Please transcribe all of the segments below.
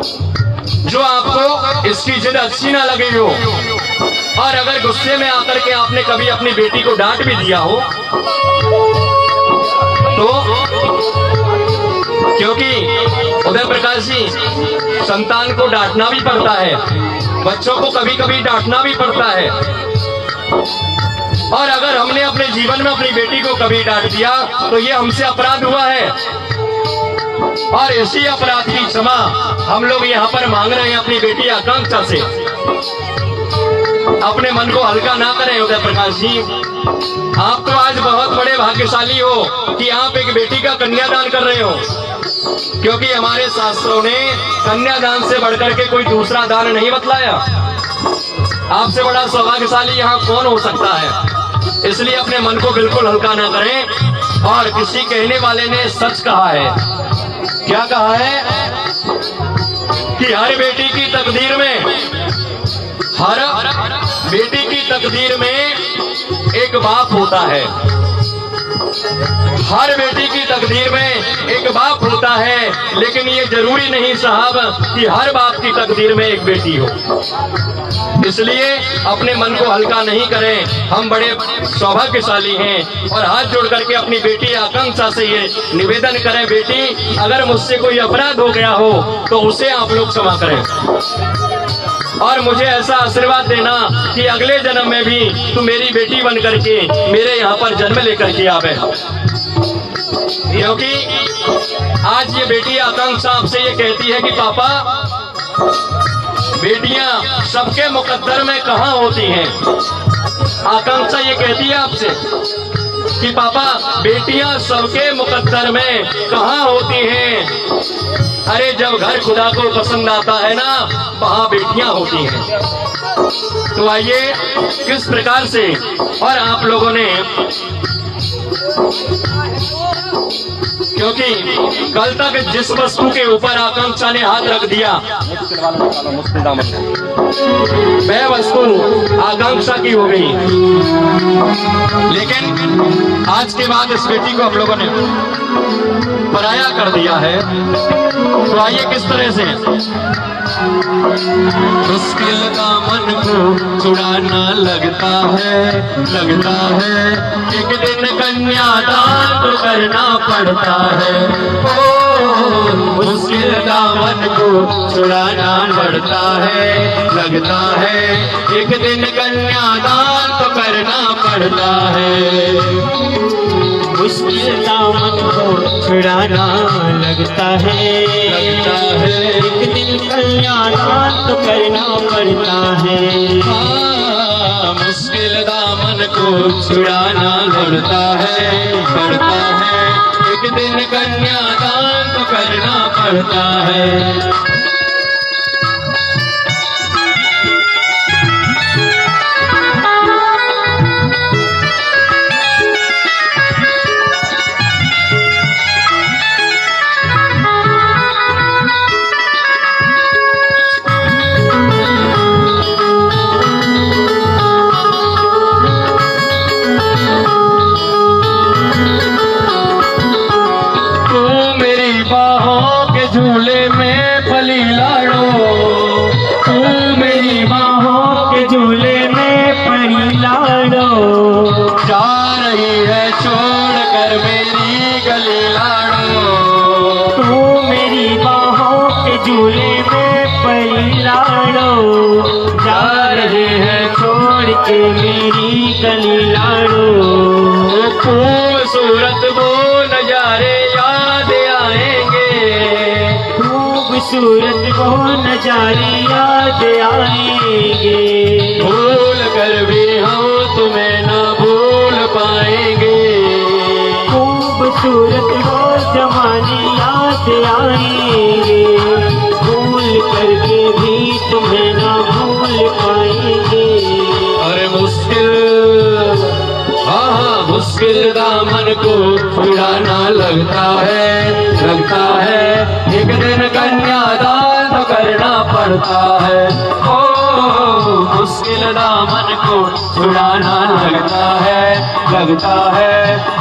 जो आपको इसकी जिद अच्छी ना लगी हो, और अगर गुस्से में आकर के आपने कभी अपनी बेटी को डांट भी दिया हो, तो क्योंकि उदय प्रकाश जी, संतान को डांटना भी पड़ता है, बच्चों को कभी कभी डांटना भी पड़ता है। और अगर हमने अपने जीवन में अपनी बेटी को कभी डांट दिया तो ये हमसे अपराध हुआ है, और इसी अपराध की क्षमा हम लोग यहाँ पर मांग रहे हैं अपनी बेटी आकांक्षा से। अपने मन को हल्का ना करें उदय प्रकाश जी, आप तो आज बहुत बड़े भाग्यशाली हो कि आप एक बेटी का कन्यादान कर रहे हो, क्योंकि हमारे शास्त्रों ने कन्यादान से बढ़कर के कोई दूसरा दान नहीं बतलाया। आपसे बड़ा सौभाग्यशाली यहाँ कौन हो सकता है। इसलिए अपने मन को बिल्कुल हल्का ना करें। और किसी कहने वाले ने सच कहा है, क्या कहा है कि हर बेटी की तकदीर में, हर बेटी की तकदीर में एक बाप होता है। हर बेटी की तकदीर में एक बाप होता है, लेकिन ये जरूरी नहीं साहब कि हर बाप की तकदीर में एक बेटी हो। इसलिए अपने मन को हल्का नहीं करें, हम बड़े सौभाग्यशाली हैं। और हाथ जोड़ करके अपनी बेटी आकांक्षा से ये निवेदन करें, बेटी अगर मुझसे कोई अपराध हो गया हो तो उसे आप लोग क्षमा करें, और मुझे ऐसा आशीर्वाद देना कि अगले जन्म में भी तू मेरी बेटी बन करके मेरे यहाँ पर जन्म लेकर के आवे। क्योंकि आज ये बेटी आकांक्षा आपसे ये कहती है कि पापा, बेटियां सबके मुकद्दर में कहाँ होती हैं। आकांक्षा ये कहती है आपसे कि पापा, बेटियां सबके मुकद्दर में कहाँ होती हैं। अरे जब घर खुदा को पसंद आता है ना, वहाँ बेटियां होती हैं। तो आइए किस प्रकार से, और आप लोगों ने, क्योंकि कल तक जिस वस्तु के ऊपर आकांक्षा ने हाथ रख दिया वह वस्तु आकांक्षा की हो गई, लेकिन आज के बाद इस बेटी को आप लोगों ने पराया कर दिया है। तो आइए किस तरह से, मुश्किल दामन को छुड़ाना लगता है, लगता है एक दिन कन्यादान तो करना पड़ता है। ओ मुश्किल दामन को छुड़ाना पड़ता है, लगता है एक दिन कन्यादान तो करना पड़ता है। मुश्किल दामन को छुड़ाना लगता है, लगता है एक दिन कन्यादान तो करना पड़ता है। हाँ, मुश्किल दामन को छुड़ाना पड़ता है, पड़ता है एक दिन कन्यादान तो करना पड़ता है। झूले में पली लाड़ो, तू मेरी बाहों के झूले में पली लाड़ो। जा रही है छोड़ कर मेरी गली लाड़ो, तू मेरी बाहों के झूले में पली लाड़ो। जा रही है छोड़ के मेरी गली लाड़ो। खूबसूरत वो नजारे याद आएंगे, खूबसूरत वो नजारे याद आएंगे। भूल कर भी हम तुम्हें न भूल पाएंगे। खूबसूरत वो जमाने याद आएंगे, भूल करके भी तुम्हें न भूल पाएंगे। अरे मुश्किल, हाँ मुश्किल दामन को छुड़ाना लगता है, लगता है एक दिन कन्यादान तो करना पड़ता है। ओ मुश्किल दामन को छुड़ाना लगता है, लगता है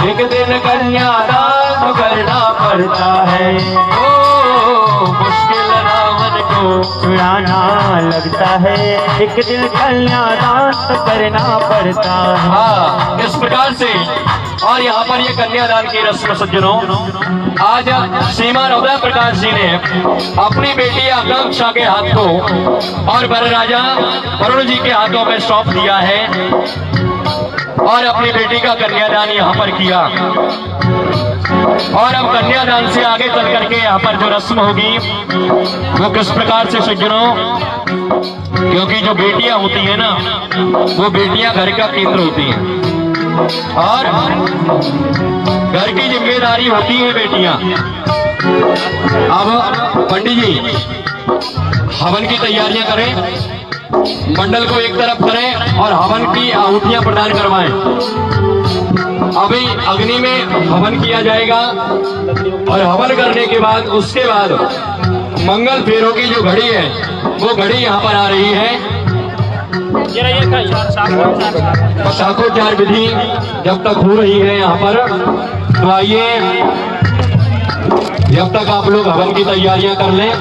एक दिन कन्यादान तो करना पड़ता है। ओ मुश्किल दामन को छुड़ाना लगता है, एक दिल कन्यादान तो करना पड़ता है। हाँ, इस प्रकार से। और यहाँ पर ये कन्यादान की रस्म सज्जनों, आज श्रीमान उदय प्रकाश जी ने अपनी बेटी आकांक्षा के हाथ को और वरराजा वरुण जी के हाथों में सौंप दिया है और अपनी बेटी का कन्यादान यहाँ पर किया। और अब कन्यादान से आगे चल करके यहाँ पर जो रस्म होगी वो किस प्रकार से सज्जनों, क्योंकि जो बेटियां होती हैं ना, वो बेटियां घर का केंद्र होती हैं और घर की जिम्मेदारी होती है बेटियां। अब पंडित जी हवन की तैयारियां करें, मंडल को एक तरफ करें और हवन की आहुतियां प्रदान करवाएं। अभी अग्नि में हवन किया जाएगा और हवन करने के बाद उसके बाद मंगल फेरों की जो घड़ी है वो घड़ी यहाँ पर आ रही है। शाखोच्चार विधि जब तक हो रही है यहाँ पर, तो आइए जब तक आप लोग हवन की तैयारियां कर लें।